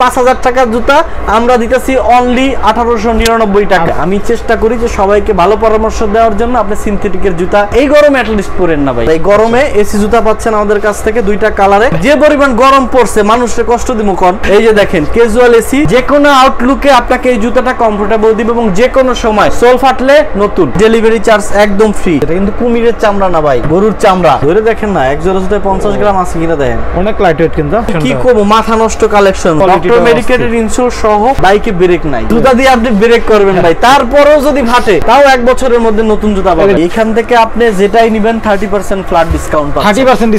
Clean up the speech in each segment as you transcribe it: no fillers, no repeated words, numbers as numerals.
5000 টাকার জুতা আমরা দিতেছি অনলি 1899 টাকা। আমি চেষ্টা করি যে সবাইকে ভালো পরামর্শ দেওয়ার জন্য। আপনি সিনথেটিকের জুতা এই গরমে অ্যাটলিস্ট পরেন না ভাই। এই গরমে এসি জুতা পাচ্ছেন আমাদের কাছ থেকে দুইটা কালারে। যে পরিমাণ গরম পড়ছে মানুষের কষ্ট দিব কোন। এই যে দেখেন ক্যাজুয়াল এসি, যে কোনো আউটলুকে আপনাকে এই জুতাটা কমফোর্টেবল দিবে এবং যে কোনো সময় সোল ফাটলে নতুন, ডেলিভারি চার্জ একদম ফ্রি। এটা কিন্তু কুমিরের চামড়া না ভাই, গরুর চামড়া। ধরে দেখেন না এক জোড়া জুতায় 50 গ্রাম আছে কিনা দেখেন, অনেক লাইট ওয়েট কিন্তু। কি করব, মাথা নষ্ট কালেকশন। ডক্টর মেডিকেটেড ইনসিওর সহ, বাইকে ব্রেক নাই, জুতা দিয়ে আপনি ব্রেক করবেন ভাই, তারপরেও যদি ফাটে তাও 1 বছরের মধ্যে নতুন জুতা পাবেন। এখান থেকে আপনি যেটাই নেবেন 30% ফ্ল্যাট ডিসকাউন্ট পাচ্ছেন। 30%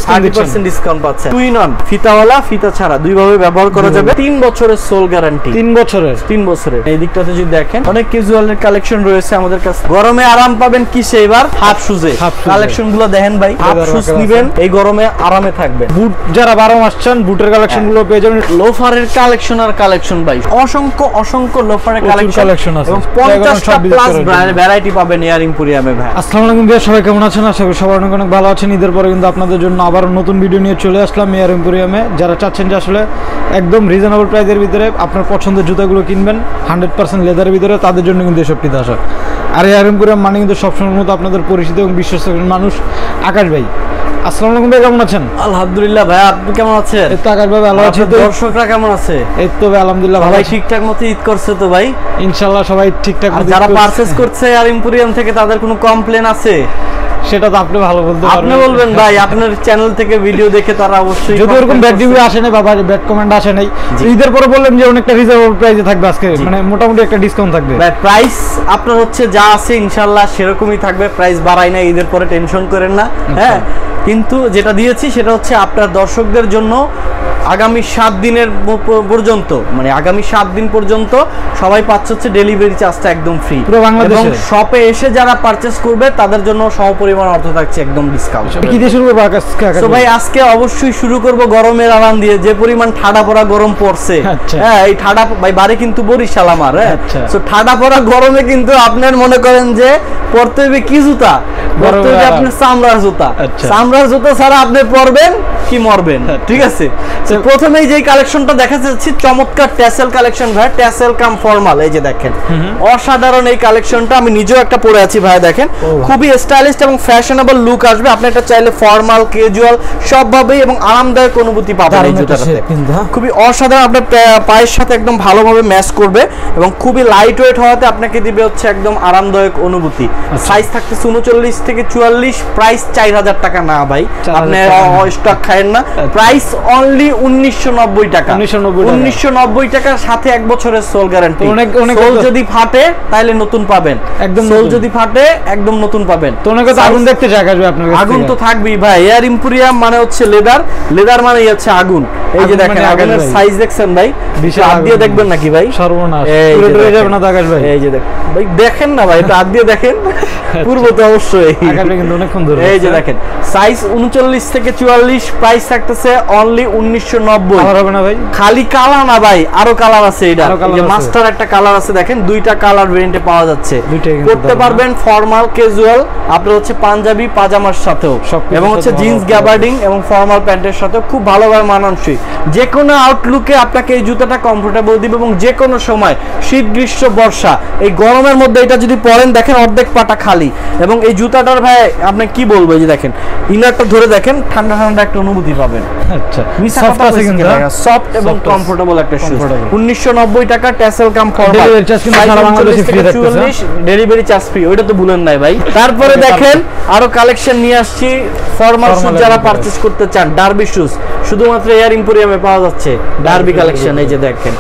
ডিসকাউন্ট পাচ্ছেন। টুইন অন, ফিতাওয়ালা ফিতা ছাড়া দুই ভাবে ব্যবহার করা যাবে। 3 বছরের সোল গ্যারান্টি। 3 বছরের। এই দিকটাতে যদি দেখেন অনেক ক্যাজুয়ালের কালেকশন রয়েছে আমাদের কাছে। গরমে আরাম পাবেন কিসে এবার? হাফ শুজে। কালেকশন গুলো দেখেন ভাই, হাফ শুজ নিবেন এই গরমে আরামে থাকবেন। বুট যারা 12 মাস চান বুটের কালেকশন গুলো পেয়ে যাবেন। লোফারের কালেকশন আর কালেকশন ভাই, অসংখ্য লোফারের কালেকশন আছে এবং 50টা প্লাস ভ্যারাইটি পাবেন এয়ার এম্পোরিয়ামে ভাই। আসসালামু আলাইকুম ভাই, সবাই কেমন আছেন? আশা করি সবাই অনেক ভালো আছেন। ঈদের পরে কিন্তু আপনাদের জন্য আবার নতুন ভিডিও নিয়ে চলে আসলাম এয়ার এম্পোরিয়ামে। যারা চাচ্ছেন যে আসলে একদম রিজনেবল প্রাইসের ভিতরে আপনার পছন্দের জুতাগুলো কিনবেন 100% লেদারের ভিতরে, তাদের জন্য কিন্তু এসবটিতে আসা। আর এয়ার এম্পোরিয়াম মানে কিন্তু সবসময়ের মতো আপনাদের পরিচিত এবং বিশ্বস্ত মানুষ আকাশ ভাই। আসসালামু আলাইকুম ভাই, কেমন আছেন? আলহামদুলিল্লাহ ভাই, আপনি কেমন আছেন? এই তো আকাশ ভাই ভালো আছি। তো দর্শকরা কেমন আছে? এই তো ভাই আলহামদুলিল্লাহ ভালো। সবাই ঠিকঠাক মতো ঈদ করছে তো ভাই? ইনশাআল্লাহ সবাই ঠিকঠাক মতো। যারা পারচেজ করছে এয়ার এম্পোরিয়াম থেকে তাদের কোনো কমপ্লেন আছে? সেটা তো আপনি ভালো বলতে পারবেন। আপনি বলবেন ভাই, আপনার চ্যানেল থেকে ভিডিও দেখে তারা অবশ্যই, যদি এরকম ব্যাড রিভিউ আসে না বাবা, ব্যাড কমেন্ট আসে নাই, ঈদের পরে বললেন যে অনেকটা রিজনেবল প্রাইসে থাকবে আজকে, মানে মোটামুটি একটা ডিসকাউন্ট থাকবে ভাই। প্রাইস আপনার হচ্ছে যা আছে ইনশাআল্লাহ সেরকমই থাকবে, প্রাইস বাড়াই না, ঈদের পরে টেনশন করেন না। হ্যাঁ, কিন্তু যেটা দিয়েছি সেটা হচ্ছে আপনার দর্শকদের জন্য আগামী 7 দিনের পর্যন্ত, মানে আগামী 7 দিন পর্যন্ত সবাই পাচ্ছে হচ্ছে ডেলিভারি চার্জটা একদম ফ্রি পুরো বাংলাদেশে। এবং শপে এসে যারা পারচেজ করবে তাদের জন্য সমপরিমাণ অর্থ থাকছে একদম ডিসকাউন্ট। কি দিয়ে শুরু করব আজকে? তো ভাই আজকে অবশ্যই শুরু করব গরমের আরাম দিয়ে। যে পরিমাণ ঠাডা পড়া গরম পড়ছে, হ্যাঁ এই ঠাডা ভাই, বাড়ি কিন্তু বরিশাল আমার। হ্যাঁ, তো ঠাডা পড়া গরমে কিন্তু আপনার মনে করেন যে পড়তে হবে কি জুতা? পড়তে হবে আপনার চামড়ার জুতা। চামড়ার জুতা ছাড়া আপনি পরবেন কি মরবেন। ঠিক আছে, প্রথমেই যে কালেকশনটা দেখা যাচ্ছে চমৎকার ট্যাসেল কালেকশন ভাই, ট্যাসেল কাম ফর্মাল। এই যে দেখেন অসাধারণ এই কালেকশনটা, আমি নিজেও একটা পরে আছি ভাই। দেখেন খুবই স্টাইলিশ এবং ফ্যাশনেবল লুক আসবে। আপনি এটা চাইলে ফর্মাল ক্যাজুয়াল সবভাবেই এবং আরামদায়ক অনুভূতি পাবেন এই জুতাটাতে। খুবই অসাধারণ, আপনার পায়ের সাথে একদম ভালোভাবে ম্যাচ করবে এবং খুবই লাইট ওয়েট হওয়াতে আপনাকে দিবে হচ্ছে একদম আরামদায়ক অনুভূতি। সাইজ থাকতেছে 39 থেকে 44, প্রাইস 4000 টাকা না ভাই, আপনি স্টক খায়েন না। প্রাইস অনলি 1990 টাকা। 1990 টাকার সাথে 1 বছরের সোল গ্যারান্টি। সোল যদি ফাটে তাহলে নতুন পাবেন, একদম সোল যদি ফাটে একদম নতুন পাবেন। তো অনেকে আগুন দেখতে চায় আসবে আপনার কাছে। আগুন তো থাকবেই ভাই, এয়ার এম্পোরিয়াম মানে হচ্ছে লেদার মানে হচ্ছে আগুন। এই যে দেখেন আগুনের সাইজ দেখছেন ভাই, হাত দিয়ে দেখবেন নাকি ভাই? সর্বনাশ, পুরো ডরে যাবে না আকাশ ভাই। এই যে ভাই দেখেন না ভাই, এটা হাত দিয়ে দেখেন। পূর্ব তো অবশ্যই আকাশ ভাই কিন্তু অনেকক্ষণ ধরে। এই যে দেখেন সাইজ 39 থেকে 44, প্রাইস থাকতেছে অনলি 1990। আর হবে না ভাই, খালি কালার না ভাই, আরো কালার আছে। এটা যে মাস্টার একটা কালার আছে, দেখেন দুইটা কালার ভেরিয়েন্টে পাওয়া যাচ্ছে। করতে পারবেন ফর্মাল ক্যাজুয়াল, আপনার হচ্ছে পাঞ্জাবি পাজামার সাথেও এবং হচ্ছে জিন্স গ্যাবার্ডিং এবং ফর্মাল প্যান্টের সাথেও খুব ভালোভাবে মানানসই। যে কোনো আউটলুকে আপনাকে এই জুতাটা কমফোর্টেবল দিবে এবং যে কোনো সময় শীত গ্রীষ্ম বর্ষা এই গরমের মধ্যে এটা যদি পরেন দেখেন অর্ধেক পাটা খালি। এবং এই জুতাটার ভাই আপনি কি বলবো, এই যে দেখেন ইনারটা ধরে দেখেন ঠান্ডা ঠান্ডা একটা অনুভূতি পাবেন। আচ্ছা, সফট আছে কিন্তু, সফট এবং কমফোর্টেবল একটা শু। 1990 টাকা ট্যাসেল কাম ফর্মাল, ডেলিভারি চার্জ কিন্তু সারা বাংলাদেশে ফ্রি থাকতেছে। ডেলিভারি চার্জ ফ্রি, ওইটা তো ভুলেন নাই ভাই। তারপরে দেখেন আরো কালেকশন নিয়ে আসছি ফর্মাল শুজ যারা পারচেজ করতে চান। ডার্বি শুজ শুধুমাত্র এয়ার এম্পোরিয়ামে পাওয়া যাচ্ছে, ডার্বি কালেকশন। এই যে দেখেন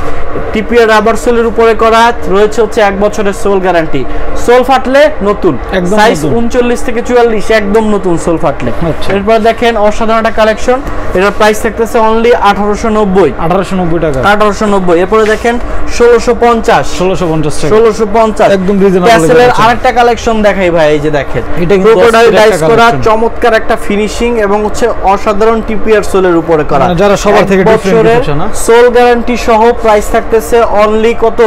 টিপিআর রাবার সোলের উপরে করা রয়েছে হচ্ছে 1 বছরের সোল গ্যারান্টি। সোল ফাটলে নতুন, সাইজ 39 থেকে 44 একদম নতুন সোল ফাটলে। এরপর দেখেন অসাধারণ একটা কালেকশন, এটার প্রাইস থাকতেছে অনলি 1890 টাকা। 1890। এরপরে দেখেন 1650 একদম রিজনেবল। ট্যাসেলের আরেকটা কালেকশন দেখাই ভাই। এই যে দেখেন ক্রোকোডাইল ডাইস করা চমৎকার একটা ফিনিশিং এবং হচ্ছে অসাধারণ টিপিআর সোলের উপরে উপরে করা, যারা সবার থেকে ডিফারেন্ট হচ্ছে না। সোল গ্যারান্টি সহ প্রাইস থাকতেছে অনলি কত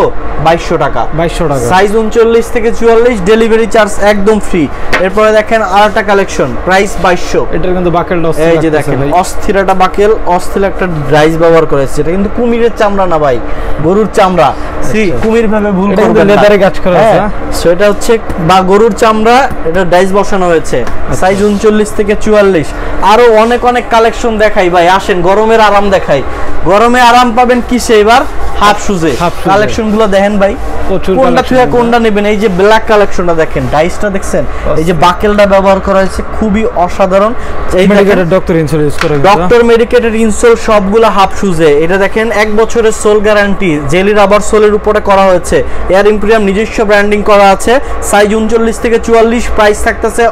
2200 টাকা। 2200 টাকা, সাইজ 39 থেকে 44, ডেলিভারি চার্জ একদম ফ্রি। এরপরে দেখেন আরেকটা কালেকশন, প্রাইস 2200। এটা কিন্তু বাকেলটা এই যে দেখেন অস্থির একটা বাকেল, অস্থির একটা ডাইস ব্যবহার করেছে। এটা কিন্তু কুমিরের চামড়া না ভাই, গরুর চামড়া। কুমির ভাবে ভুল করবেন না, লেদারে কাজ করা আছে। সেটা হচ্ছে বা গরুর চামড়া, এটা ডাইস বসানো হয়েছে। সাইজ 39 থেকে 44। আরো অনেক অনেক কালেকশন দেখাই ভাই, আসেন গরমের আরাম দেখাই। গরমে আরাম পাবেন কিসে এবার? হাফ শুজে। কালেকশন গুলো দেখেন ভাই, কোনটা থেকে কোনটা নেবেন। এই যে ব্ল্যাক কালেকশনটা দেখেন, ডাইসটা দেখছেন, এই যে বাকেলটা ব্যবহার করা হয়েছে, খুবই অসাধারণ। এই মেডিকেটেড ডক্টর ইনসোল ইউজ করে, ডক্টর মেডিকেটেড ইনসোল সবগুলো হাফ শুজে। এটা দেখেন 1 বছরের সোল গ্যারান্টি, জেলি রাবার সোলের উপরে করা হয়েছে। এয়ার ইম্পেরিয়াম নিজস্ব ব্র্যান্ডিং করা আছে। সাইজ 39 থেকে 44, প্রাইস থাকতেছে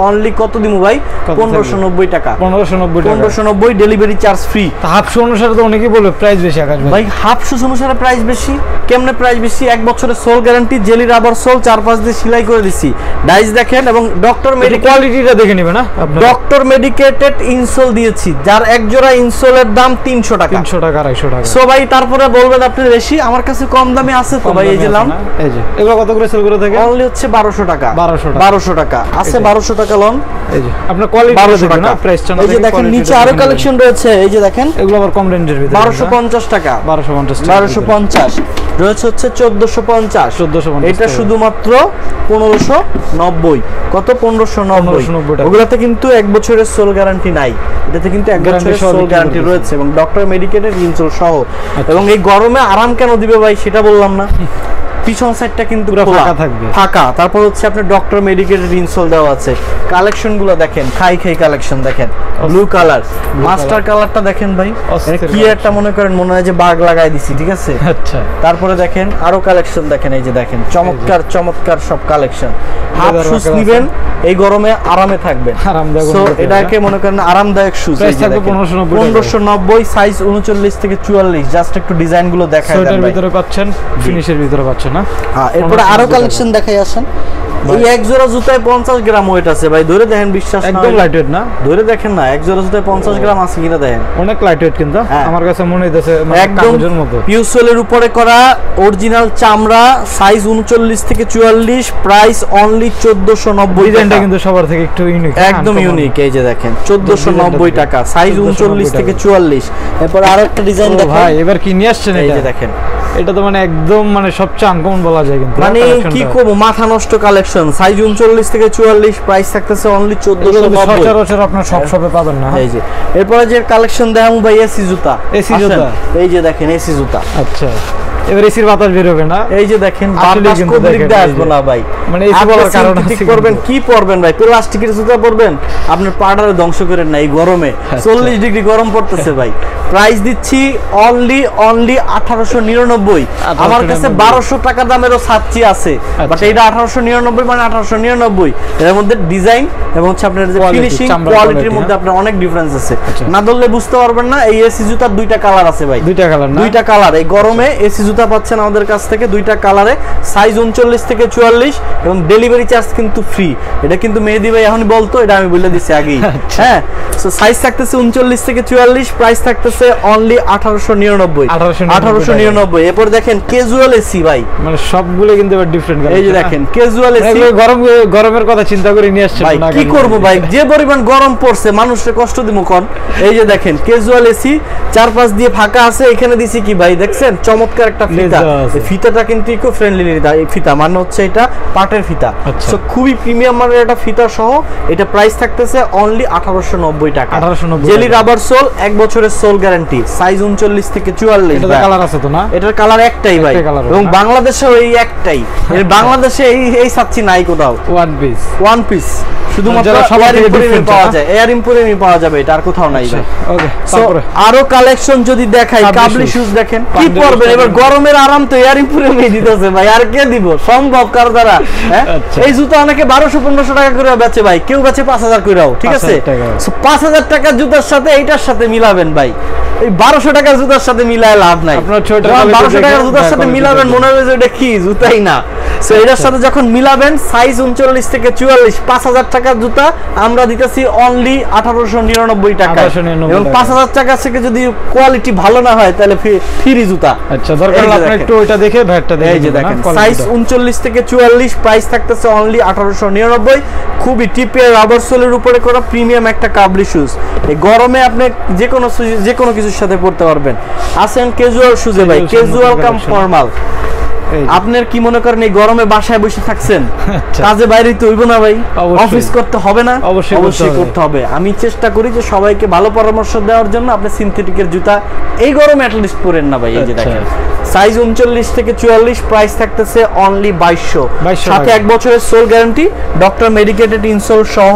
অনলি কত দিমু ভাই? 1590 টাকা। 1590, ডেলিভারি চার্জ ফ্রি। হাফ শু অনুসারে তো অনেকেই বলবে প্রাইস বেশি। আকাশ ভাই হাফ শু অনুসারে প্রাইস বেশি কেমনে? প্রাইস বেশি, 1 বছরের soul guarantee, jelly rubber soul, 4-5 দিয়ে সেলাই করে দিছি। ডাইস দেখেন, এবং ডক্টর মেডিকেটেড কোয়ালিটিটা দেখে নেবেন না। ডক্টর মেডিকেটেড ইনসোল দিয়েছি, যার এক জোড়া ইনসোলের দাম 300 টাকা, 300 টাকা, 250 টাকা। সো ভাই তারপরে বলবেন আপনি বেশি, আমার কাছে কম দামে আছে তো ভাই। এই যে লাম, এই যে এগুলো কত করে সেল করে থাকে? অনলি হচ্ছে 1200 টাকা। 1200 টাকা আছে, 1200 টাকা লন। এই যে আপনার কোয়ালিটি 1200 টাকা প্রাইসটা। এই যে দেখেন নিচে আরো কালেকশন রয়েছে, এই যে দেখেন এগুলো আবার কম রেঞ্জের ভিতরে। 1250 টাকা, 1250 রয়েছে হচ্ছে 1450। এটা শুধুমাত্র 1590। কত? 1590। ওগুলাতে কিন্তু 1 বছরের সোল গ্যারান্টি নাই, এটাতে কিন্তু 1 বছরের সোল গ্যারান্টি রয়েছে, এবং ডক্টর মেডিকেটেড ইনসোল সহ। এবং এই গরমে আরাম কেন দিবে ভাই সেটা বললাম না। পিছন সাইডটা কিন্তু ফাঁকা থাকবে, ফাঁকা। তারপর হচ্ছে আপনার ডক্টর মেডিকেটেড ইনসোল দেওয়া আছে। কালেকশন গুলো দেখেন, খাই কালেকশন দেখেন, ব্লু কালার, মাস্টার কালারটা দেখেন ভাই, কি একটা মনে করেন মনে হয় যে বাগ লাগাই দিছি, ঠিক আছে। আচ্ছা, তারপরে দেখেন আরো কালেকশন দেখেন, এই যে দেখেন চমৎকার সব কালেকশন। হাফ শুজ নিবেন, এই গরমে আরামে থাকবেন। সো এটাকে মনে করেন আরামদায়ক শুজ। 1590, সাইজ 39 থেকে 44। জাস্ট একটু ডিজাইন গুলো দেখাই দেন। এর ভিতরে পাচ্ছেন, ফিনিশের ভিতরে পাচ্ছেন না। এরপরে আরো কালেকশন দেখাই আসেন। এই এক জোড়া জুতায় 50 গ্রাম ওয়েট আছে ভাই, ধরে দেখেন, বিশ্বাস না একদম লাইট ওয়েট না, ধরে দেখেন না, এক জোড়া জুতায় 50 গ্রাম আছে কিনা দেখেন, অনেক লাইট ওয়েট কিন্তু আমার কাছে মনে হইতেছে একদম কাগজের মতো। পিউসোলের উপরে করা, অরিজিনাল চামড়া, সাইজ 39 থেকে 44, প্রাইস অনলি 1490 টাকা। ডিজাইনটা কিন্তু সবার থেকে একটু ইউনিক, একদম ইউনিক। এই যে দেখেন 1490 টাকা, সাইজ 39 থেকে 44। এরপর আরো একটা ডিজাইন দেখেন ভাই, এবার কি নিয়ে আসছেন? এই যে দেখেন, এটা তো মানে একদম মানে সবচেয়ে আনকমন বলা যায় কিন্তু, মানে কি করব, মাথা নষ্ট কালেকশন। সাইজ 39 থেকে 44, প্রাইস থাকতেছে অনলি 1490। সচরাচর আপনার সব শপে পাবেন না। এই যে এরপরে যে কালেকশন দেখাবো ভাই, এসি জুতা। এই যে দেখেন এসি জুতা। আচ্ছা, এবার এসির বাতাস বের হবে না। এই যে দেখেন বাতাস কোন দিক দিয়ে আসবে না ভাই, মানে এসি বলার কারণ আছে। কি করবেন, কি পরবেন ভাই? প্লাস্টিকের জুতা পরবেন, আপনার পাটারে ধ্বংস করেন না এই গরমে। 40 ডিগ্রি গরম পড়তেছে ভাই। প্রাইস দিচ্ছি অনলি 1899। আমার কাছে 1200 টাকা দামেরও ছাচ্চি আছে, বাট এইটা 1899, মানে 1899। এর মধ্যে ডিজাইন এবং হচ্ছে আপনার যে ফিনিশিং কোয়ালিটির মধ্যে আপনার অনেক ডিফারেন্স আছে। না ধরলে বুঝতে পারবেন না। এই এসি জুতার 2টা কালার আছে ভাই, 2টা কালার না, 2টা কালার। এই গরমে এসি জুতা পাচ্ছেন আমাদের কাছ থেকে 2টা কালারে, সাইজ 39 থেকে 44, এবং ডেলিভারি চার্জ কিন্তু ফ্রি। এটা কিন্তু মেহেদি ভাই এখনই বলতো, এটা আমি বলে দিছি আগেই। হ্যাঁ, সো সাইজ থাকতেছে 39 থেকে 44, প্রাইস থাকতেছে অনলি 1899। 1899। এরপর দেখেন ক্যাজুয়াল এসি ভাই, মানে সবগুলো কিন্তু এবার ডিফারেন্ট। এই যে দেখেন ক্যাজুয়াল এসি, গরমের কথা চিন্তা করে নিয়ে আসছেন ভাই। কি করব ভাই, যে পরিমাণ গরম পড়ছে, মানুষের কষ্ট দিমু কোন। এই যে দেখেন ক্যাজুয়াল এসি, 4-5 দিয়ে ফাঁকা আছে। এখানে দিছি কি ভাই, দেখছেন চমৎকার একটা ফিতা। এই ফিতাটা কিন্তু ইকো ফ্রেন্ডলি ফিতা, মানে হচ্ছে এটা পাটের ফিতা। সো খুবই প্রিমিয়াম মানের একটা ফিতা সহ এটা প্রাইস থাকতেছে অনলি 1890 টাকা। জেলি রাবার সোল, 1 বছরের সোল গ্যারান্টি, সাইজ 39 থেকে 44। এটা কালার আছে তো না? এটার কালার একটাই ভাই, এবং বাংলাদেশেও এই একটাই। এর বাংলাদেশে এই সাচ্চি নাই কোথাও। ওয়ান পিস শুধুমাত্র পাওয়া যায়, এয়ার ইম্পোরিয়ামে পাওয়া যাবে, এটা আর কোথাও নাই ভাই। ওকে, আরো কালেকশন যদি দেখাই, কাবলি শুজ দেখেন, কি পরবেন এবার গরমের আরাম তো এয়ার ইম্পোরিয়ামে দিতেছে ভাই, আর কে দিব? সম্ভব কার দ্বারা? এই জুতা অনেকে 1200-1500 টাকা করে বেচে ভাই, কেউ বেচে 5000 করেও, ঠিক আছে। 5000 টাকার জুতার সাথে এইটার সাথে মিলাবেন ভাই, এই 1200 টাকার জুতার সাথে মিলায় লাভ নাই। আপনার 1200 টাকার জুতার সাথে মিলাবেন, মনে হবে যে এটা কি জুতাই না। সো এটার সাথে যখন মিলাবেন সাইজ 39 থেকে 44 5000 টাকার জুতা আমরা দিতেছি অনলি 1899 টাকা এবং 5000 টাকা থেকে যদি কোয়ালিটি ভালো না হয় তাহলে ফ্রি জুতা। আচ্ছা দরকার হলে আপনি একটু ওইটা দেখে ভ্যাটটা দেখে। এই যে দেখেন সাইজ 39 থেকে 44 প্রাইস থাকতেছে অনলি 1899। খুবই টিপিয়ার রাবার সোলের উপরে করা প্রিমিয়াম একটা কাবলি শুজ। এই গরমে আপনি যে কোনো কিছুর সাথে পরতে পারবেন। আসেন ক্যাজুয়াল শুজে ভাই, ক্যাজুয়াল কাম ফর্মাল। আপনার কি মনে করেন এই গরমে বাসায় বসে থাকছেন, কাজে বাইরে তো হইব না ভাই, অফিস করতে হবে না? অবশ্যই করতে হবে। আমি চেষ্টা করি যে সবাইকে ভালো পরামর্শ দেওয়ার জন্য আপনি সিনথেটিকের জুতা এই গরমে অ্যাট লিস্ট পরেন না ভাই। এই যে দেখেন সাইজ 39 থেকে 44 প্রাইস থাকতেছে অনলি 2200, সাথে 1 বছরের soul guarantee, doctor medicated insole সহ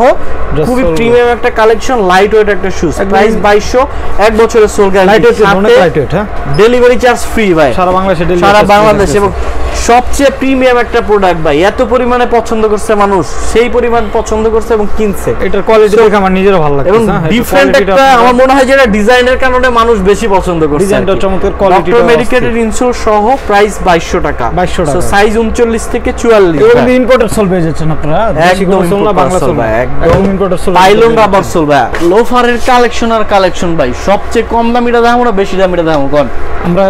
খুবই প্রিমিয়াম একটা কালেকশন, লাইট ওয়েট একটা শুজ। প্রাইস 2200, 1 বছরের soul guarantee, delivery charge free ভাই সারা বাংলাদেশ এবং সবচেয়ে প্রিমিয়াম একটা প্রোডাক্ট ভাই। এত পরিমাণে পছন্দ করছে মানুষ, সেই পরিমাণ পছন্দ করছে এবং কিনছে। এটার কোয়ালিটি দেখে আমার নিজেরও ভালো লাগছে এবং ডিফারেন্ট একটা আমার মনে হয় যেটা ডিজাইনের কারণে মানুষ বেশি পছন্দ করছে। ডিজাইনটা চমৎকার, কোয়ালিটি ডক্টর মেডিকেটেড ইনসোল সহ প্রাইস 2200 টাকা। সো সাইজ 39 থেকে 44। এগুলো ইম্পোর্টেড সোল পেয়ে যাচ্ছেন আপনারা, একদম সোল না বাংলা সোল ভাই, একদম imported sole, pylon rubber sole ভাই। লোফারের কালেকশন আর কালেকশন ভাই, সবচেয়ে কম দামিটা দাম না বেশি দামিটা দাম কোন? আমরা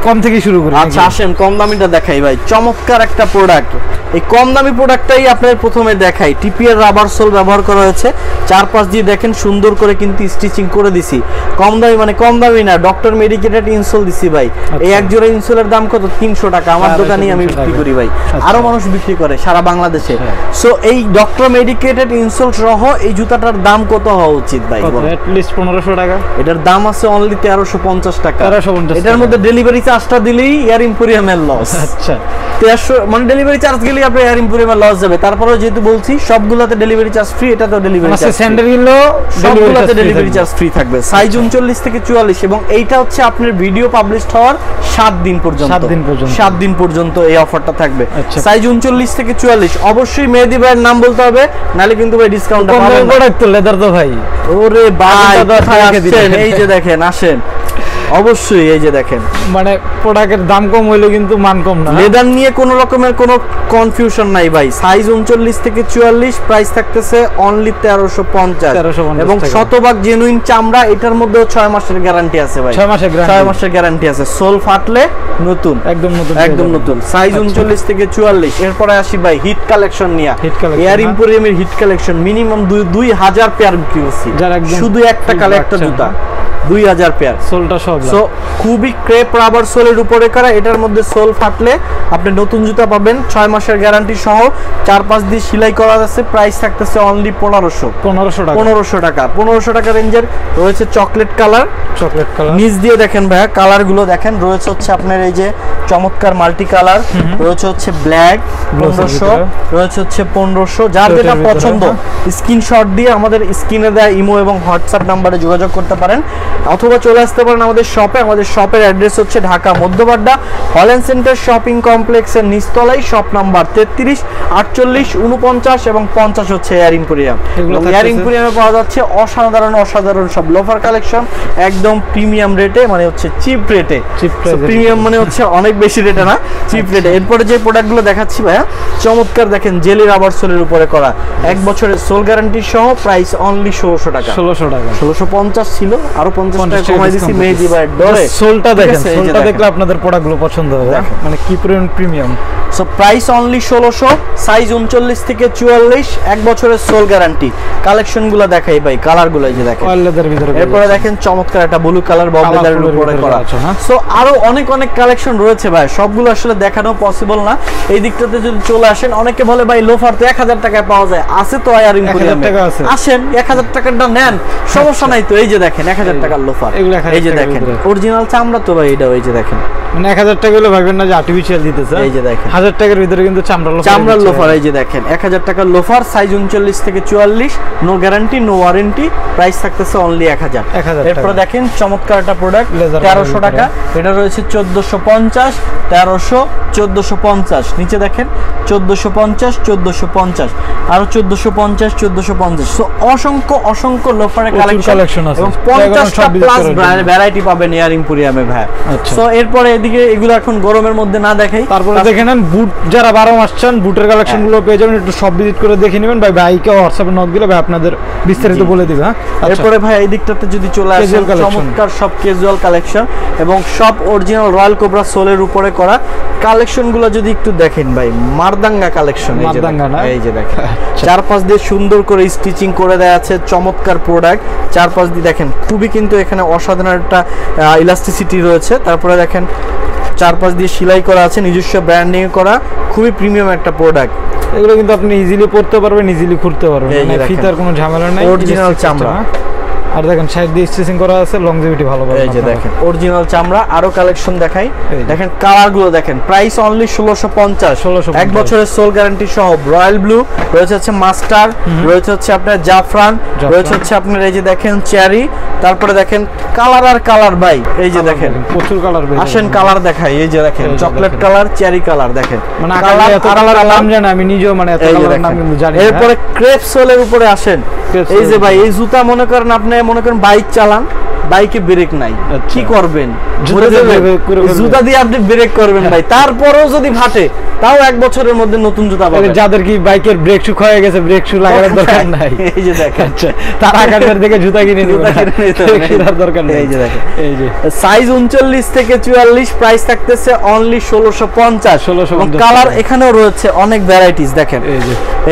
কম থেকে শুরু করি। আচ্ছা আসেন কম দামিটা দেখাই ভাই। চমৎকার একটা প্রোডাক্ট, এই কম দামি প্রোডাক্টটাই আপনাদের প্রথমে দেখাই। টিপিআর রাবার সোল ব্যবহার করা হয়েছে, চারপাশ দিয়ে দেখেন সুন্দর করে কিন্তু স্টিচিং করে দিছি। কম দামি মানে কম দামি না, ডক্টর মেডিকেটেড ইনসোল দিছি ভাই। এই এক জোড়া ইনসোলের দাম কত? 300 টাকা। আমার দোকানেই আমি বিক্রি করি ভাই, আরো মানুষ বিক্রি করে সারা বাংলাদেশে। সো এই ডক্টর মেডিকেটেড ইনসোল সহ এই জুতাটার দাম কত হওয়া উচিত ভাই? এট লিস্ট 1500 টাকা। এটার দাম আছে অনলি 1350 টাকা। এটার মধ্যে ডেলিভারি চার্জটা দিলেই এয়ার ইম্পোরিয়ামের লস। আচ্ছা 1300 মানে ডেলিভারি চার্জ গেলে আপনার এয়ার ইম্পোরিয়ামের লস যাবে। তারপরেও যেহেতু বলছি সবগুলোতে ডেলিভারি চার্জ ফ্রি, এটাতেও ডেলিভারি চার্জ, স্যান্ডেল গুলো সবগুলোতে ডেলিভারি চার্জ ফ্রি থাকবে। সাইজ 39 থেকে 44 এবং এইটা হচ্ছে আপনার ভিডিও পাবলিশ হওয়ার 7 দিন পর্যন্ত এই অফারটা থাকবে। সাইজ 39 থেকে 44। অবশ্যই মেহেদী ভাইয়ের নাম বলতে হবে, নালে কিন্তু ভাই ডিসকাউন্ট পাবেন না। প্রোডাক্ট তো লেদার তো ভাই। ওরে ভাই এই যে দেখেন, আসেন অবশ্যই এই যে দেখেন, মানে প্রোডাক্টের দাম কম হইলো কিন্তু মান কম না। লেদার নিয়ে কোনো রকমের কোনো কনফিউশন নাই ভাই। সাইজ 39 থেকে 44 প্রাইস থাকতেছে অনলি 1350 এবং শতভাগ জেনুইন চামড়া। এটার মধ্যে 6 মাসের গ্যারান্টি আছে ভাই, 6 মাসের গ্যারান্টি আছে। সোল ফাটলে নতুন, একদম নতুন। সাইজ 39 থেকে 44। এরপরে আসি ভাই হিট কালেকশন নিয়ে। এয়ার ইম্পোরিয়ামের হিট কালেকশন মিনিমাম 2000 পেয়ার বিক্রি করছি, শুধু একটা কালে একটা জুতা 2000 পেয়ার। সোলটা সব সো খুবই ক্রেপ রাবার সোলের উপরে করা। এটার মধ্যে সোল ফাটলে আপনি নতুন জুতা পাবেন, 6 মাসের গ্যারান্টি সহ, 4-5 দিয়ে সেলাই করা আছে। প্রাইস থাকতেছে অনলি 1500 টাকা। 1500 টাকা রেঞ্জের রয়েছে চকলেট কালার। নিচ দিয়ে দেখেন ভাইয়া কালার গুলো দেখেন, রয়েছে হচ্ছে আপনার এই যে চমৎকার মাল্টি কালার, রয়েছে হচ্ছে ব্ল্যাক 1500, রয়েছে হচ্ছে 1500। যার যেটা পছন্দ স্ক্রিনশট দিয়ে আমাদের স্ক্রিনে দেওয়া ইমো এবং হোয়াটসঅ্যাপ নাম্বারে যোগাযোগ করতে পারেন, অথবা চলে আসতে পারেন আমাদের শপে। আমাদের শপের অ্যাড্রেস হচ্ছে Dhaka Madhyabadda Holland centre shopping কমপ্লেক্সের নিচতলায়, শপ নাম্বার 33, 48, 49 এবং 50 হচ্ছে এয়ার ইম্পোরিয়াম। এয়ার ইম্পোরিয়ামে পাওয়া যাচ্ছে অসাধারণ সব লোফার কালেকশন, একদম প্রিমিয়াম রেটে, মানে হচ্ছে চিপ রেটে। প্রিমিয়াম মানে হচ্ছে অনেক বেশি রেটে না, চিপ রেটে। এরপরে যে প্রোডাক্টগুলো দেখাচ্ছি ভাইয়া, চমৎকার দেখেন জেলি রাবার সোলের উপরে করা, 1 বছরের সোল গ্যারান্টি সহ। প্রাইস অনলি 1600 টাকা। 1650 ছিল, আরো 50 টাকা কমাই দিছি মেহেদী ভাইয়ের ডরে। সোলটা দেখেন, সোলটা দেখলে আপনাদের প্রোডাক্টগুলো পছন্দ হবে, মানে কি premium. So price only 1600। Size 39 থেকে 44, 1 বছরের সোল গ্যারান্টি। কালেকশনগুলো দেখাই ভাই, কালারগুলো এই যে দেখেন, লেদার ভিতরে। এরপরে দেখেন চমৎকার একটা ব্লু কালার বব লেদারের উপরে করা। সো আরো অনেক কালেকশন রয়েছে ভাই, সবগুলো আসলে দেখানো পসিবল না। এই দিকটাতে যদি চলে আসেন, অনেকে বলে ভাই লোফার তো 1000 টাকায় পাওয়া যায়, আছে তো এয়ার ইম্পোরিয়ামে, আসেন 1000 টাকাটা নেন, সমস্যা নাই তো। এই যে দেখেন 1000 টাকার লোফার, এই যে দেখেন অরিজিনাল চামড়া তো ভাই এটা। এই যে দেখেন, মানে 1000 টাকা হলে ভাববেন না যে আর্টিফিশিয়াল দিতেছে। এই যে দেখেন 1000 টাকার ভিতরে কিন্তু চামড়ার লোফার। এই যে দেখেন 1000 টাকার লোফার, সাইজ 39 থেকে 44, no guarantee no warranty. Price থাকতেছে অনলি 1000। এরপরে দেখেন চমৎকার একটা প্রোডাক্ট 1300 টাকা। এটা রয়েছে 1450, 1300, 1450, নিচে দেখেন 1450, 1450, আরো 1450, 1450। সো অসংখ্য লোফারের কালেকশন আছে এবং 50টা প্লাস ভ্যারাইটি পাবেন এয়ার এম্পোরিয়ামে ভাই। সো এরপরে এদিকে এগুলো এখন গরমের মধ্যে না দেখাই, তারপরে দেখে নেন বুট, যারা 12 মাস চান বুটের কালেকশনগুলো পেয়ে যাবেন, একটু সব ভিজিট করে দেখে নেবেন ভাই। ভাইকে হোয়াটসঅ্যাপে নক দিলে ভাই আপনাদের বিস্তারিত বলে দিবে। হ্যাঁ, এরপরে ভাই এই দিকটাতে যদি চলে আসে, চমৎকার সব ক্যাজুয়াল কালেকশন এবং সব অরিজিনাল রয়্যাল কোবরা সোলের উপরে করা কালেকশনগুলো যদি একটু দেখেন ভাই, মারদাঙ্গা কালেকশন। এই যে দেখেন চারপাশ দিয়ে সুন্দর করে স্টিচিং করে দেয়া আছে, চমৎকার প্রোডাক্ট। চারপাশ দিয়ে দেখেন খুবই কিন্তু এখানে অসাধারণ একটা ইলাস্টিসিটি রয়েছে। তারপরে দেখেন চারপাশ দিয়ে সেলাই করা আছে, নিজস্ব ব্র্যান্ডিং করা, খুবই প্রিমিয়াম একটা প্রোডাক্ট। এগুলো কিন্তু আপনি ইজিলি পরতে পারবেন, ইজিলি খুলতে পারবেন, মানে ফিতার কোনো ঝামেলা নাই, অরিজিনাল চামড়া। আর দেখেন সাইড দিয়ে স্টিচিং করা আছে, লংজিভিটি ভালো পাবেন। এই যে দেখেন অরিজিনাল চামড়া। আরো কালেকশন দেখাই, দেখেন কালারগুলো দেখেন, প্রাইস অনলি 1650, এক বছরের সোল গ্যারান্টি সহ। রয়্যাল ব্লু রয়েছে, হচ্ছে মাস্টার রয়েছে, হচ্ছে আপনার জাফরান রয়েছে, হচ্ছে আপনার এই যে দেখেন চেরি। তারপরে দেখেন কালার আর কালার ভাই, এই যে দেখেন প্রচুর কালার। আসেন কালার দেখাই, এই যে দেখেন চকলেট কালার, চেরি কালার। দেখেন মানে কালার নাম জানি আমি নিজেও, মানে এত কালার নাম কিন্তু জানি না। এরপরে ক্রেপ সোলের উপরে আসেন, এই যে ভাই এই জুতা মনে করেন আপনি বাইক চালান, বাইকে ব্রেক নাই, কি করবেন? জুতা দিয়ে আপনি ব্রেক করবেন ভাই, তারপরেও যদি ফাটে তাও এক বছরের মধ্যে নতুন জুতা পাবেন। যাদের কি বাইকের ব্রেক শু ক্ষয়ে গেছে, ব্রেক শু লাগানোর দরকার নাই, এই যে দেখেন তারা আকাশের থেকে জুতা কিনে নিতে দরকার নেই। এই যে দেখেন, এই যে সাইজ 39 থেকে 44, প্রাইস থাকতেছে অনলি 1650। কালার এখানেও রয়েছে অনেক ভ্যারাইটিস। দেখেন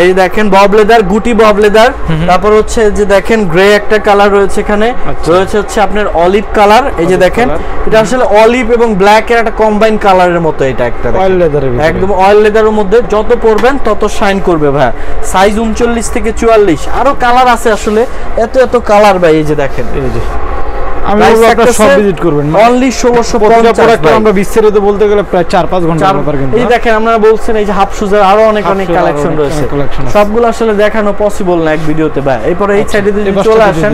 এই যে দেখেন বব লেদার, গুটি বব লেদার। তারপর হচ্ছে যে দেখেন গ্রে একটা কালার রয়েছে, এখানে রয়েছে হচ্ছে আপনার অলিভ কালার। এই যে দেখেন এটা আসলে অলিভ এবং ব্ল্যাক এর একটা কম্বাইন কালারের মতো, এটা একটা অয়েল লেদার, একদম অয়েল লেদারের মধ্যে। যত পরবেন তত শাইন করবে ভাই। সাইজ 39 থেকে 44, আরো কালার আছে আসলে, এত কালার ভাই। এই যে দেখেন, এই যে আমি বলবো আপনারা সব ভিজিট করবেন, অনলি 1650। আমরা বিস্তারিত বলতে গেলে প্রায় 4-5 ঘন্টা ব্যাপার। কিন্তু এই দেখেন আপনারা বলছেন এই যে হাফ শুজের আরো অনেক কালেকশন রয়েছে, সবগুলো আসলে দেখানো পসিবল না এক ভিডিওতে ভাই। এরপরে এই সাইডে যদি চলে আসেন,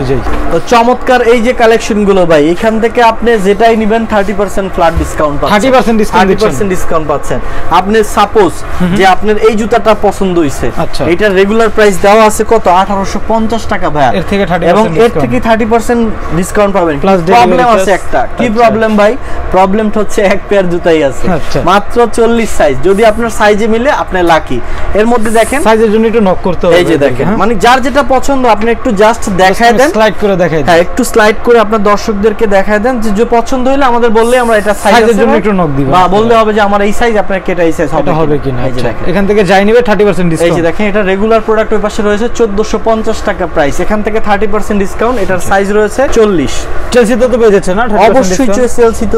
তো চমৎকার এই যে কালেকশন গুলো ভাই, এখান থেকে আপনি যেটাই নেবেন 30% ফ্ল্যাট ডিসকাউন্ট পাচ্ছেন, 30% ডিসকাউন্ট পাচ্ছেন। আপনি সাপোজ যে আপনার এই জুতাটা পছন্দ হইছে, এটার রেগুলার প্রাইস দেওয়া আছে কত? 1850 টাকা ভাই, এর থেকে 30% এবং এর থেকে 30% ডিসকাউন্ট পাবেন। প্রবলেম আছে একটা, কি প্রবলেম ভাই? প্রবলেমটা হচ্ছে এক পেয়ার জুতাই আছে, মাত্র 40 সাইজ। যদি আপনার সাইজে মিলে আপনি লাকি। এর মধ্যে দেখেন সাইজের জন্য একটু নক করতে হবে। এই যে দেখেন, মানে যার যেটা পছন্দ আপনি একটু জাস্ট দেখায় দেন, স্লাইড করে দেখায় দেন। হ্যাঁ, একটু স্লাইড করে আপনার দর্শকদেরকে দেখায় দেন, যে পছন্দ হইলে আমাদের বললে আমরা এটা সাইজের জন্য একটু নক দিব, বা বললে হবে যে আমার এই সাইজ, আপনার কেটা এই সাইজ হবে কিনা। এখান থেকে যাই নেবে 30% ডিসকাউন্ট। এই যে দেখেন এটা রেগুলার প্রোডাক্ট ওই পাশে রয়েছে 1450 টাকা প্রাইস, এখান থেকে 30% ডিসকাউন্ট। এটার সাইজ রয়েছে 40। চেলসিতে তো পেয়ে যাচ্ছে না? অবশ্যই চেলসিতে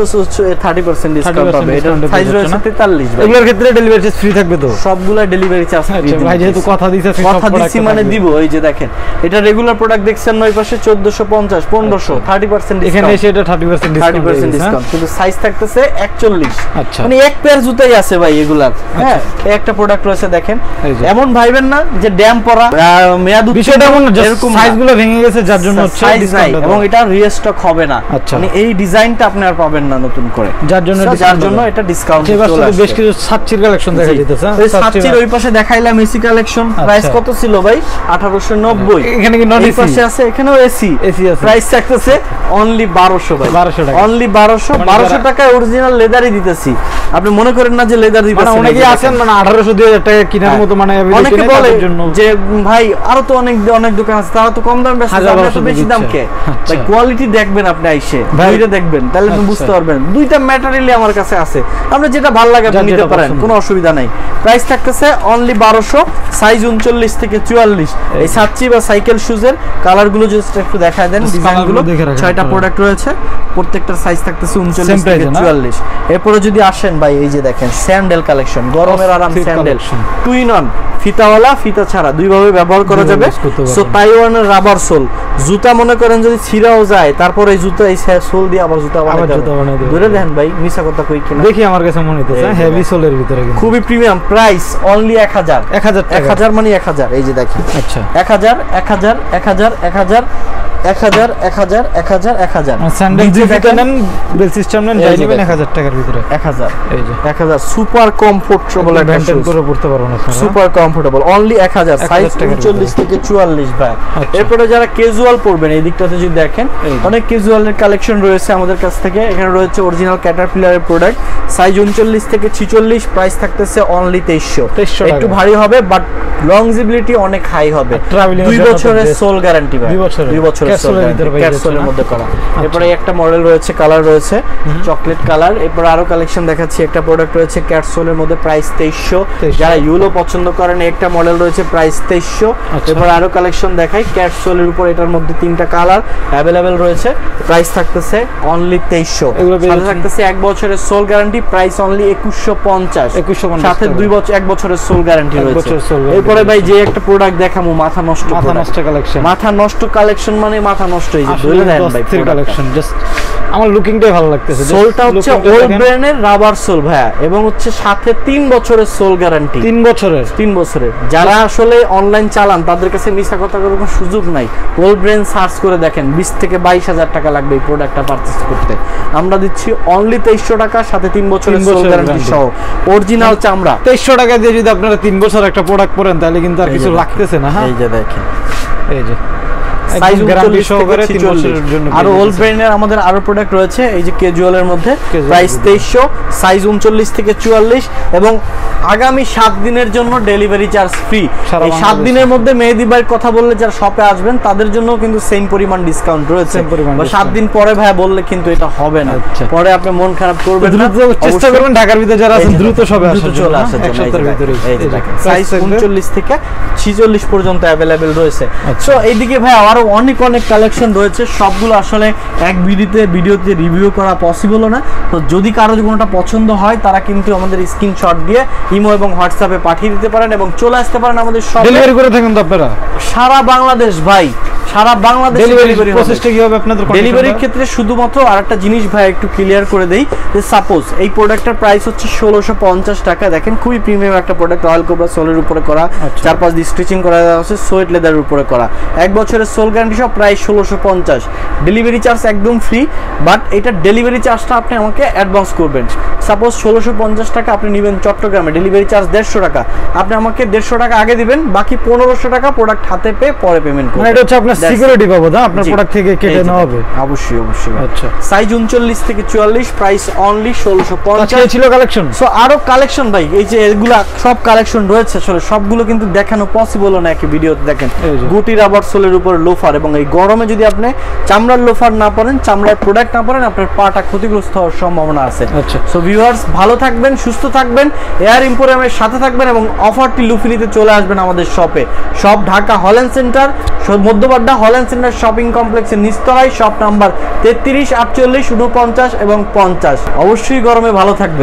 30% ডিসকাউন্ট পাবে। এটার সাইজ রয়েছে 43। এগুলোর ক্ষেত্রে ডেলিভারি চার্জ ফ্রি থাকবে তো? সবগুলা ডেলিভারি চার্জ ফ্রি। ভাই যেহেতু কথা দিয়েছে, কথা দিছি মানে দিব। এই যে দেখেন এটা রেগুলার প্রোডাক্ট দেখছেন নয় পাশে 1450, 1500, 30% ডিসকাউন্ট। এখানে এসে এটা 30% ডিসকাউন্ট, কিন্তু সাইজ থাকতেছে 41। মানে এক পেয়ার জুতাই আছে ভাই এগুলার। হ্যাঁ, একটা প্রোডাক্ট রয়েছে দেখেন। এমন ভাইবেন না যে ড্যাম পরা মেয়াদ বিষয়টা এমন না, এরকম সাইজগুলো ভেঙে গেছে যার জন্য হচ্ছে ডিসকাউন্ট, এবং এটা রিস্টক হবে না। মানে এই ডিজাইনটা আপনি আর পাবেন না নতুন করে, যার জন্য এটা ডিসকাউন্ট চলে আসছে। বেশ কিছু সাচ্চির কালেকশন দেখা যাইতেছে। এই সাচ্চির ওই পাশে দেখাইলাম এসি কালেকশন, প্রাইস কত ছিল ভাই? 1890। এখানে কি নন এসি আছে? এখানেও এসি আছে। প্রাইস থাকতেছে অনলি 1200 ভাই, 1200 টাকা, অনলি 1200 টাকায় অরিজিনাল লেদারই দিতেছি। আপনি মনে করেন না যে লেদার দিতেছি। মানে অনেকেই আছেন মানে 1800-2000 টাকা কেনার মতো, মানে অনেকে বলে যে ভাই আরো তো অনেক দোকান আছে, তারা তো কম দামে বেচে, আমরা তো বেশি দাম কে? ভাই কোয়ালিটি দেখবেন, আপনি আইসে দুইটা দেখবেন, তাহলে আপনি বুঝতে পারবেন। দুইটা ম্যাটেরিয়ালই আমার কাছে আছে, আপনি যেটা ভালো লাগে আপনি নিতে পারেন, কোনো অসুবিধা নাই। প্রাইস থাকতেছে অনলি 1200, সাইজ 39 থেকে 44। এই সাচ্চি বা সাইকেল শুজের কালারগুলো জাস্ট একটু দেখায় দেন, ডিজাইনগুলো 6টা প্রোডাক্ট রয়েছে, প্রত্যেকটার সাইজ থাকতেছে 39 থেকে 44। এরপরে যদি আসেন ভাই, এই যে দেখেন স্যান্ডেল কালেকশন, গরমের আরাম স্যান্ডেল, টুইন অন, ফিতাওয়ালা ফিতা ছাড়া দুইভাবে ব্যবহার করা যাবে। সো তাইওয়ানের রাবার সোল, জুতা মনে করেন যদি ছিঁড়াও যায়, তারপর এই জুতা এই সোল দিয়ে আবার জুতা বানাতে হবে। ধরে দেন ভাই, মিছা কথা কই কিনা দেখি, আমার কাছে মনে হইতেছে হেভি সোলের ভিতরে কিন্তু খুবই প্রিমিয়াম। প্রাইস অনলি 1000 মানে 1000। এই যে দেখেন, আচ্ছা 1000 1000 1000 1000 1000 1000 1000 স্যান্ডেল যেটা নেন বেল সিস্টেম নেন যাই নেবেন 1000 টাকার ভিতরে 1000 এই যে 1000 সুপার কমফোর্টেবল একটা মেইনটেইন করে পড়তে পারবেন আপনারা সুপার কমফোর্টেবল অনলি 1000 সাইজ 39 থেকে 44 ভাই। এরপরে যারা ক্যাজুয়াল পরবেন এই দিকটাতে যদি দেখেন অনেক ক্যাজুয়ালের কালেকশন রয়েছে আমাদের কাছ থেকে। এখানে রয়েছে অরিজিনাল ক্যাটারপিলারের প্রোডাক্ট সাইজ 39 থেকে 46 প্রাইস থাকতেছে অনলি 2300 একটু ভারী হবে বাট লংজিবিলিটি অনেক হাই হবে 2 বছরের সোল গ্যারান্টি ভাই 2 বছরের সোল গ্যারান্টি ক্যাপসুলের মধ্যে করা। এরপরে একটা মডেল রয়েছে কালার রয়েছে চকলেট কালার। এরপর আরো কালেকশন দেখাচ্ছি একটা প্রোডাক্ট রয়েছে ক্যাপসুলের মধ্যে প্রাইস 2300 যারা ইউলো পছন্দ করেন একটা মডেল রয়েছে প্রাইস 2300। এরপর আরো কালেকশন দেখাই ক্যাপসুলের উপর এটার মধ্যে তিনটা কালার अवेलेबल রয়েছে প্রাইস থাকতেছে অনলি 2300 সাথে থাকতেছে 1 বছরের সোল গ্যারান্টি প্রাইস অনলি 2150 সাথে 2 বছর 1 বছরের সোল গ্যারান্টি রয়েছে। এরপরে ভাই যে একটা প্রোডাক্ট দেখামু মাথা নষ্ট কালেকশন মাথা নষ্ট কালেকশন মানে মাথা নষ্ট এই যে ধরে নেন ভাই কালেকশন জাস্ট আমার লুকিংটাই ভালো লাগতেছে। সোলটা হচ্ছে ওল্ড ব্র্যান্ডের রাবার সোল ভাই এবং হচ্ছে সাথে 3 বছরের সোল গ্যারান্টি 3 বছরের যারা আসলে অনলাইন চালান তাদের কাছে মিছা কথা করার কোনো সুযোগ নাই। ওল্ড ব্র্যান্ড সার্চ করে দেখেন 20 থেকে 22000 টাকা লাগবে এই প্রোডাক্টটা পারচেজ করতে। আমরা দিচ্ছি অনলি 2300 টাকা সাথে 3 বছরের সোল গ্যারান্টি সহ অরিজিনাল চামড়া। 2300 টাকা দিয়ে যদি আপনারা 3 বছর একটা প্রোডাক্ট পরেন তাহলে কিন্তু আর কিছু লাগতেছে না। হ্যাঁ এই যে দেখেন এই যে সাইজ গ্যারান্টি সহকারে 3 বছরের জন্য। আর ওল্ড ব্র্যান্ডের আমাদের আরো প্রোডাক্ট রয়েছে এই যে ক্যাজুয়ালের মধ্যে প্রাইস 2300 সাইজ 39 থেকে 44 এবং আগামী 7 দিনের জন্য ডেলিভারি চার্জ ফ্রি। এই 7 দিনের মধ্যে মেহেদী ভাইয়ের কথা বললে যারা শপে আসবেন তাদের জন্য কিন্তু সেম পরিমাণ ডিসকাউন্ট রয়েছে। 7 দিন পরে ভাই বললে কিন্তু এটা হবে না, পরে আপনি মন খারাপ করবেন না। চেষ্টা করবেন ঢাকার ভিতরে যারা আছেন দ্রুত শপে আসুন, চলে আসুন এক সপ্তাহের ভিতরে। এই যে দেখেন সাইজ 39 থেকে 46 পর্যন্ত अवेलेबल রয়েছে। সো এইদিকে ভাই আরো অনেক কালেকশন রয়েছে, সবগুলো আসলে এক ভিডিওতে রিভিউ করা পসিবল না। তো যদি কারো কোনোটা পছন্দ হয় তারা কিন্তু আমাদের স্ক্রিনশট দিয়ে ইমো এবং হোয়াটসঅ্যাপে পাঠিয়ে দিতে পারেন এবং চলে আসতে পারেন আমাদের শপে। ডেলিভারি করে থাকেন তো আপনারা সারা বাংলাদেশ ভাই, সারা বাংলাদেশ ডেলিভারি প্রসেসটা কি হবে আপনাদের? ডেলিভারির ক্ষেত্রে শুধুমাত্র আরেকটা জিনিস ভাই একটু ক্লিয়ার করে দেই যে সাপোজ এই প্রোডাক্টের প্রাইস হচ্ছে 1650 টাকা। দেখেন খুবই প্রিমিয়াম একটা প্রোডাক্ট, রয়্যাল কোবরা সোলের উপরে করা, 4-5 দিয়ে স্টিচিং করা আছে, সোয়েট লেদারের উপরে করা, 1 বছরের সোল গ্যারান্টি সহ প্রাইস 1650। ডেলিভারি চার্জ একদম ফ্রি, বাট এটা ডেলিভারি চার্জটা আপনি আমাকে অ্যাডভান্স করবেন। সাপোজ 1650 টাকা আপনি নেবেন চট্টগ্রামে, ডেলিভারি চার্জ 150 টাকা, আপনি আমাকে 150 টাকা আগে দিবেন, বাকি 1500 টাকা প্রোডাক্ট হাতে পেয়ে পরে পেমেন্ট করবেন। এটা হচ্ছে আপনার সিকিউরিটি পাবো না, আপনার প্রোডাক্ট থেকে কেটে নেওয়া হবে। অবশ্যই। আচ্ছা, সাইজ 39 থেকে 44, প্রাইস অনলি 1650। আচ্ছা, ছিল কালেকশন। সো আরো কালেকশন ভাই, এই যে এগুলা সব কালেকশন রয়েছে, আসলে সবগুলো কিন্তু দেখানো পসিবল না এক ভিডিওতে। দেখেন গুটি রাবার সোলের উপর লোফার, এবং এই গরমে যদি আপনি চামড়ার লোফার না পরেন, চামড়ার প্রোডাক্ট না পরেন, আপনার পাটা ক্ষতিগ্রস্ত হওয়ার সম্ভাবনা আছে। আচ্ছা, সো ভিউয়ার্স ভালো থাকবেন, সুস্থ থাকবেন, এয়ার এম্পোরিয়ামের সাথে থাকবেন এবং অফারটি লুফে নিতে চলে আসবেন আমাদের শপে। সব Dhaka Holland centre, Madhyabadda Holland centre shopping কমপ্লেক্সের নিচতলায়, শপ নাম্বার 33, 48, 49 এবং 50। অবশ্যই গরমে ভালো থাকবেন।